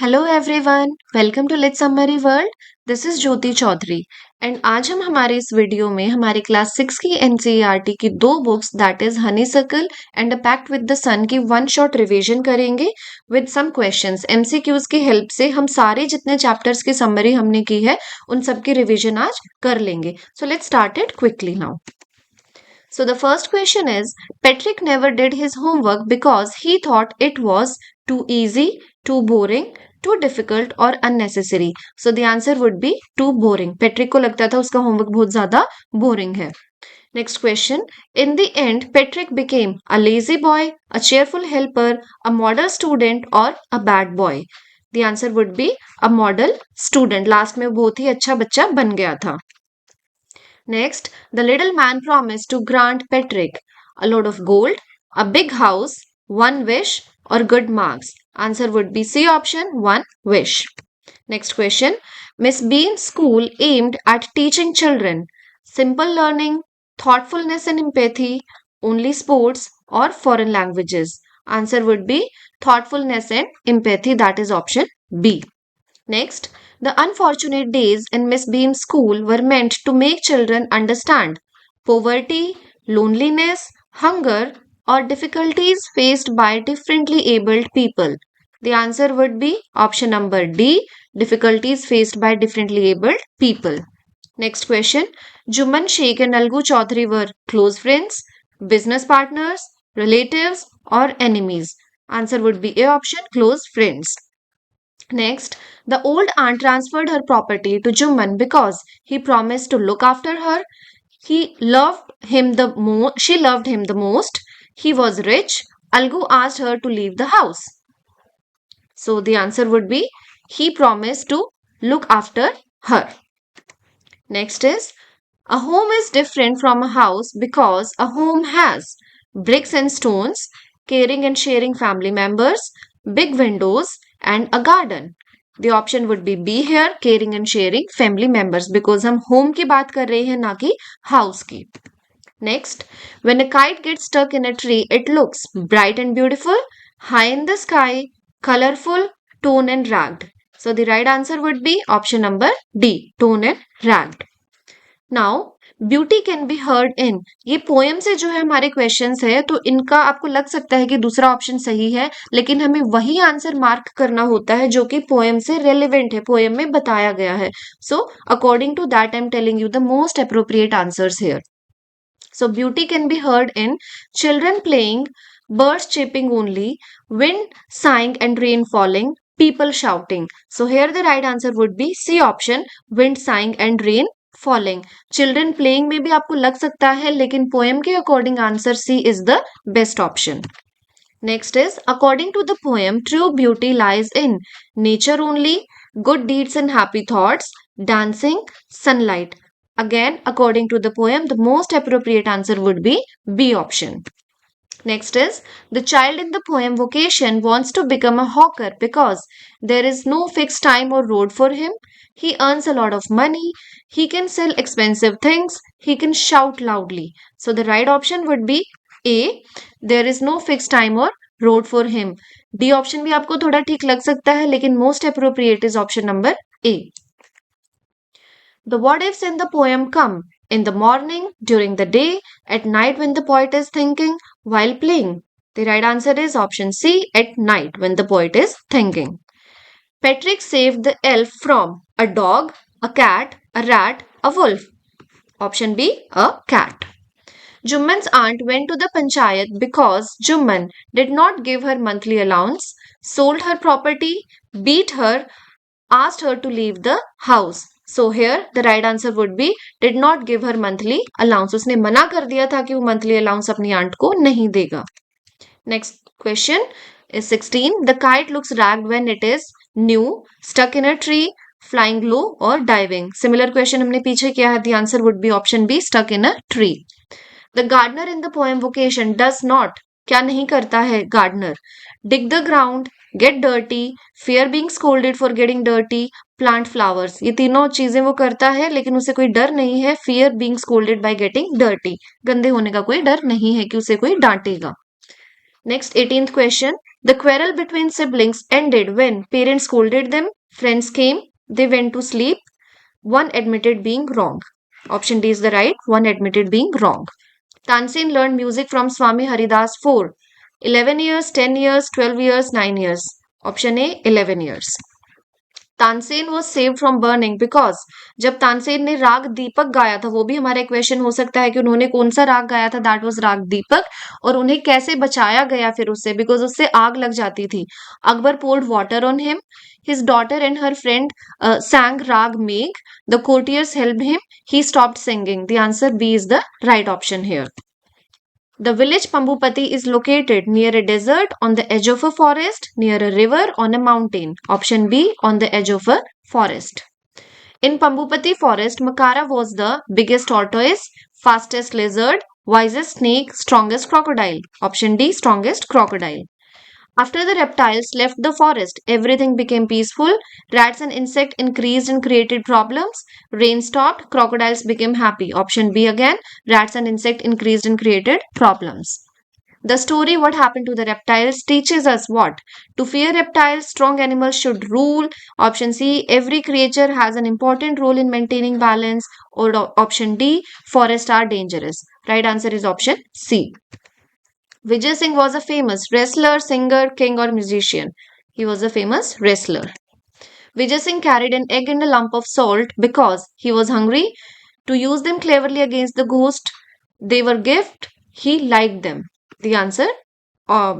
Hello everyone, welcome to let's summary world. This is Jyoti Chaudhary and आज हम हमारे इस वीडियो में हमारी क्लास 6 की एनसीईआरटी की दो books that is honeysuckle and a pact with the sun की वन शॉट रिवीजन करेंगे विद सम क्वेश्चंस। एमसीक्यूज की हेल्प से हम सारे जितने चैप्टर्स की समरी हमने की है उन सब की रिवीजन आज कर लेंगे। So let's start it quickly now. So the first question is Patrick never did his homework because he thought it was too easy, too boring, too difficult or unnecessary. So the answer would be too boring. Patrick को लगता था उसका homework बहुत ज्यादा boring है. Next question. In the end, Patrick became a lazy boy, a cheerful helper, a model student or a bad boy. The answer would be a model student. Last में बहुत ही अच्छा बच्चा बन गया था. Next, the little man promised to grant Patrick a load of gold, a big house, one wish, or good marks. Answer would be C option, one wish. Next question. Miss Bean's school aimed at teaching children simple learning, thoughtfulness and empathy, only sports, or foreign languages. Answer would be thoughtfulness and empathy. That is option B. Next, the unfortunate days in Miss Bean's school were meant to make children understand poverty, loneliness, hunger, or difficulties faced by differently abled people. The answer would be option number D, difficulties faced by differently abled people. Next question. Juman Sheikh and Algu Chaudhary were close friends, business partners, relatives, or enemies. Answer would be A option, close friends. Next, the old aunt transferred her property to Juman because he promised to look after her. She loved him the most. He was rich. Algu asked her to leave the house. So the answer would be he promised to look after her. Next is a home is different from a house because a home has bricks and stones, caring and sharing family members, big windows, and a garden. The option would be B here, caring and sharing family members, because हम home की बात कर रहे हैं ना कि house की. Next, when a kite gets stuck in a tree, it looks bright and beautiful, high in the sky, colorful, torn and ragged. So the right answer would be option number D, torn and ragged. Now beauty can be heard in, ये poem से जो है हमारे questions है, तो इनका आपको लग सकता है कि दूसरा ऑप्शन सही है, लेकिन हमें वही आंसर मार्क करना होता है जो कि पोएम से रेलेवेंट है, पोएम में बताया गया है. So according to that I am telling you the most appropriate answers here. So beauty can be heard in children playing, birds chirping only, wind sighing and rain falling, people shouting. So here the right answer would be C option, wind sighing and rain falling. Children playing में भी आपको लग सकता है, लेकिन poem के according answer C is the best option. Next is, according to the poem, true beauty lies in nature only, good deeds and happy thoughts, dancing, sunlight. Again, according to the poem, the most appropriate answer would be B option. Next is, the child in the poem vocation wants to become a hawker because there is no fixed time or road for him. He earns a lot of money. He can sell expensive things. He can shout loudly. So the right option would be A. There is no fixed time or road for him. D option भी आपको थोड़ा ठीक लग सकता है, लेकिन most appropriate is option number A. The what ifs in the poem come in the morning, during the day, at night when the poet is thinking, while playing. The right answer is option C, at night when the poet is thinking. Patrick saved the elf from a dog, a cat, a rat, a wolf. Option B, a cat. Jumman's aunt went to the panchayat because Jumman did not give her monthly allowance, sold her property, beat her, asked her to leave the house. So here the right answer would be did not give her monthly allowance. उसने मना कर दिया था कि वो monthly allowance अपनी aunt को नहीं देगा. Next question is 16. The kite looks ragged when it is new, stuck in a tree, flying low or diving. Similar question हमने पीछे किया है. The answer would be option B, stuck in a tree. The gardener in the poem vocation does not, क्या नहीं करता है gardener? Dig the ground, get dirty, fear being scolded for getting dirty, plant flowers. ये तीनों चीजें वो करता है, लेकिन उसे कोई डर नहीं है fear being scolded by getting dirty. गंदे होने का कोई डर नहीं है कि उसे कोई डांटेगा. Next, 18th question. The quarrel between siblings ended when parents scolded them, friends came, they went to sleep, one admitted being wrong. Option D is the right, one admitted being wrong. Tansen learned music from Swami Haridas for 11 years, 10 years, 12 years, 9 years. Option A, 11 years. Tansen was save from burning because जब तानसेन ने राग दीपक गाया था, वो भी हमारा question हो सकता है कि उन्होंने कौन सा राग गाया था, दैट वाज राग दीपक, और उन्हें कैसे बचाया गया फिर उससे, बिकॉज उससे आग लग जाती थी. Akbar poured water on him, his daughter and her friend sang rag Megh, the courtiers helped him, he stopped singing. The answer B is the right option here. The village Pambupati is located near a desert, on the edge of a forest, near a river, on a mountain. Option B, on the edge of a forest. In Pambupati forest, Makara was the biggest tortoise, fastest lizard, wisest snake, strongest crocodile. Option D, strongest crocodile. After the reptiles left the forest, everything became peaceful. Rats and insects increased and created problems. Rain stopped, crocodiles became happy. Option B again, rats and insects increased and created problems. The story What Happened to the Reptiles teaches us what? To fear reptiles, strong animals should rule. Option C, every creature has an important role in maintaining balance. Or option D, forests are dangerous. Right answer is option C. Vijay Singh was a famous wrestler, singer, king, or musician. He was a famous wrestler. Vijay Singh carried an egg and a lump of salt because he was hungry. To use them cleverly against the ghost they were gift, he liked them. The answer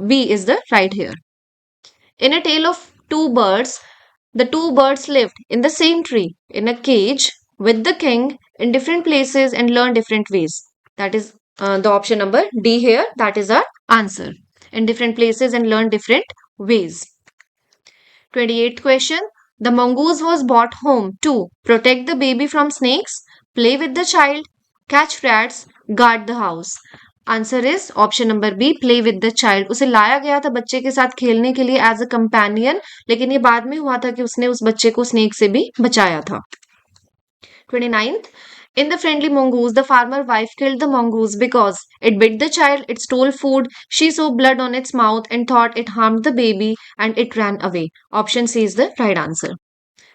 B is the right here. In a tale of two birds, the two birds lived in the same tree, in a cage, with the king, in different places and learned different ways. That is the option number D here. That is our answer. In different places and learn different ways. 28th question. The mongoose was brought home to protect the baby from snakes, play with the child, catch rats, guard the house. Answer is option number B, play with the child. उसे लाया गया था बच्चे के साथ खेलने के लिए एज अ कंपेनियन, लेकिन ये बाद में हुआ था कि उसने उस बच्चे को स्नेक से भी बचाया था. 29th. In the friendly mongoose, the farmer wife killed the mongoose because it bit the child, it stole food, she saw blood on its mouth and thought it harmed the baby and it ran away. Option C is the right answer.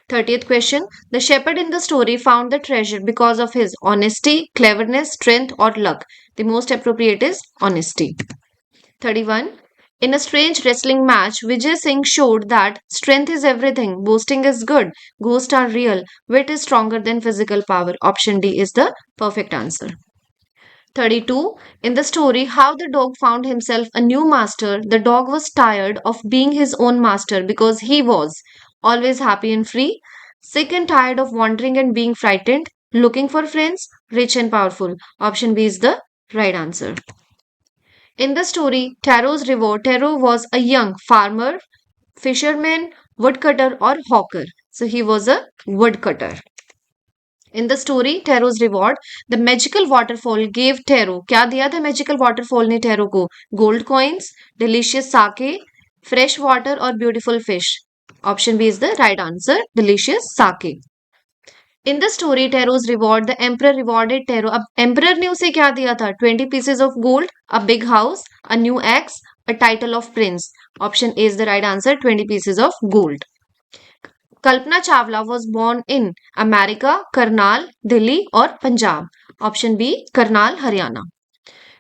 30th question. The shepherd in the story found the treasure because of his honesty, cleverness, strength, or luck. The most appropriate is honesty. 31. In a strange wrestling match, Vijay Singh showed that strength is everything, boasting is good, ghosts are real, wit is stronger than physical power. Option D is the perfect answer. 32. In the story How the Dog Found Himself a New Master, the dog was tired of being his own master because he was always happy and free, sick and tired of wandering and being frightened, looking for friends, rich and powerful. Option B is the right answer. In the story Taro's Reward, Taro was a young farmer, fisherman, woodcutter, or hawker. So he was a woodcutter. In the story Taro's Reward, the magical waterfall gave Taro. क्या दिया था magical waterfall ने Taro को? Gold coins, delicious sake, fresh water, or beautiful fish. Option B is the right answer. Delicious sake. In the story Taro's Reward, the emperor rewarded Taro. अब emperor ने उसे क्या दिया था? 20 pieces of gold, a big house, a new axe, a title of prince. Option A is the right answer. 20 pieces of gold. Kalpana Chawla was born in America, Karnal, Delhi, or Punjab. Option B, Karnal, Haryana.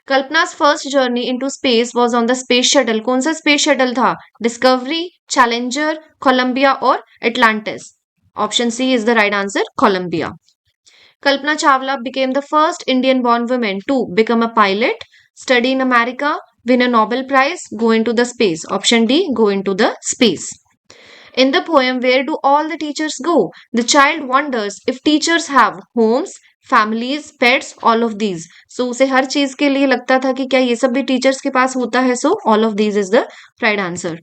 Kalpana's first journey into space was on the space shuttle. कौन सा space shuttle था? Discovery, Challenger, Columbia, or Atlantis? Option C is the right answer. Columbia. Kalpana Chawla became the first Indian-born woman to become a pilot, study in America, win a Nobel Prize, go into the space. Option D, go into the space. In the poem Where Do All the Teachers Go? The child wonders if teachers have homes, families, pets, all of these. So उसे हर चीज के लिए लगता था कि क्या ये सब भी टीचर्स के पास होता है. So all of these is the right answer.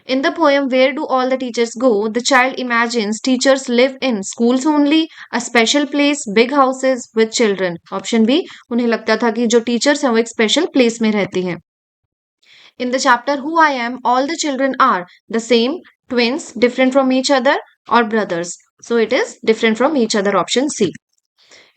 In the poem Where Do All the Teachers Go? The child imagines teachers live in schools only, a special place, big houses with children. Option B, उन्हें लगता था कि जो teachers हैं वो एक special place में रहती हैं. In the chapter Who I Am, all the children are the same, twins, different from each other, or brothers. So it is different from each other. Option C.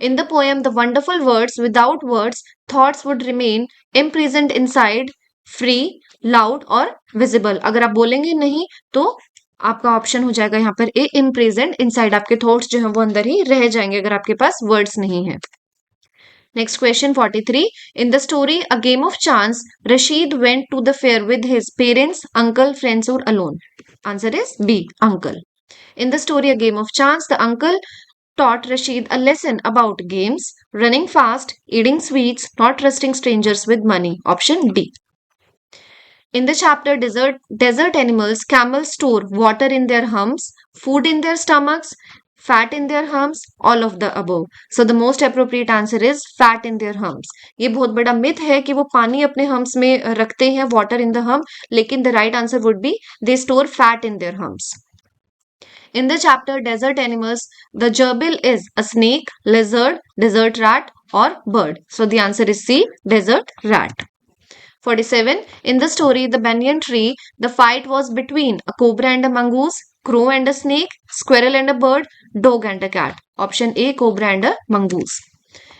In the poem The Wonderful Words, without words, thoughts would remain imprisoned inside, free, loud और visible. अगर आप बोलेंगे नहीं तो आपका option हो जाएगा यहाँ पर ए, इन प्रेजेंट इनसाइड। आपके थॉट्स जो है वो अंदर ही रह जाएंगे अगर आपके पास वर्ड्स नहीं है। Next question 43. In the story A Game of Chance, Rashid went to the fair with his parents, uncle, friends, or alone. Answer is B, uncle. In the story A Game of Chance, the uncle taught Rashid a lesson about games, running fast, eating sweets, not trusting strangers with money. Option D. In the chapter Desert Animals, camels store water in their humps, food in their stomachs, fat in their humps, all of the above. So the most appropriate answer is fat in their humps. ये बहुत बड़ा myth है कि वो पानी अपने humps में रखते हैं, water in the hump, लेकिन the right answer would be they store fat in their humps. In the chapter Desert Animals, the gerbil is a snake, lizard, desert rat, or bird. So the answer is C, desert rat. 47. In the story The Banyan Tree, the fight was between a cobra and a mongoose, crow and a snake, squirrel and a bird, dog and a cat. Option A, cobra and a mongoose.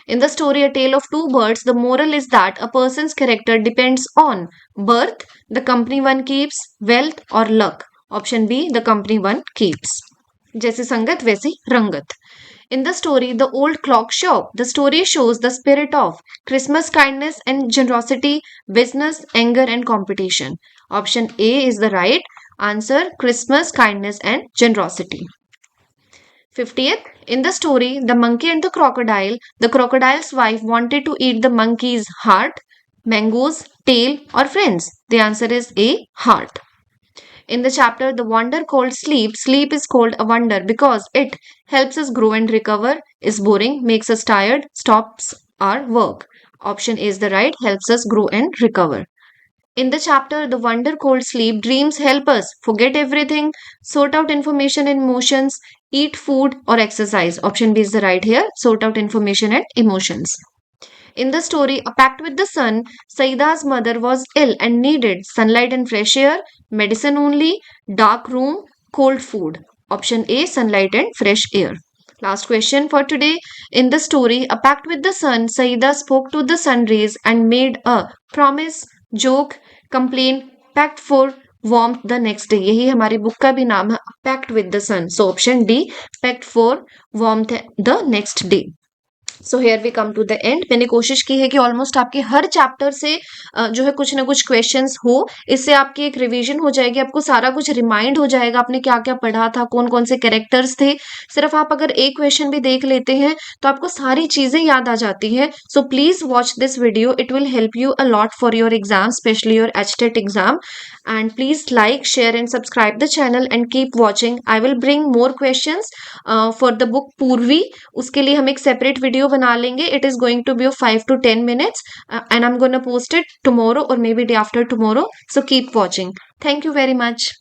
In the story A Tale of Two Birds, the moral is that a person's character depends on birth, the company one keeps, wealth, or luck. Option B, the company one keeps. जैसी संगत वैसी रंगत. In the story The Old Clock Shop, the story shows the spirit of Christmas, kindness and generosity, business, anger and competition. Option A is the right answer, Christmas, kindness and generosity. 50th. In the story The Monkey and the crocodile's wife wanted to eat the monkey's heart, mangoes, tail or friends. The answer is A, heart. In the chapter The Wonder Called Sleep, sleep is called a wonder because it helps us grow and recover, is boring, makes us tired, stops our work. Option A is the right, helps us grow and recover. In the chapter The Wonder Called Sleep, dreams help us forget everything, sort out information and emotions, eat food or exercise. Option B is the right here, sort out information and emotions. In the story A Pact with the Sun, Saida's mother was ill and needed sunlight and fresh air, medicine only, dark room, cold food. Option A, sunlight and fresh air. Last question for today. In the story A Pact with the Sun, Saida spoke to the sun rays and made a promise, joke, complaint, pact for warmth the next day. यही हमारी book का भी नाम है, Pact with the Sun. So option D, pact for warmth the next day. So here we come to the end. मैंने कोशिश की है कि ऑलमोस्ट आपके हर चैप्टर से जो है कुछ ना कुछ क्वेश्चंस हो. इससे आपकी एक रिवीजन हो जाएगी, आपको सारा कुछ रिमाइंड हो जाएगा आपने क्या क्या पढ़ा था, कौन कौन से कैरेक्टर्स थे. सिर्फ आप अगर एक क्वेश्चन भी देख लेते हैं तो आपको सारी चीजें याद आ जाती हैं. So please watch this video, it will help you a lot for your exam, specially your HTET exam. And please like, share and subscribe the channel and keep watching. I will bring more questions for the book Purvi. उसके लिए हम एक separate video बना लेंगे. It is going to be of 5 to 10 minutes and I'm going to post it tomorrow or maybe day after tomorrow. So keep watching. Thank you very much.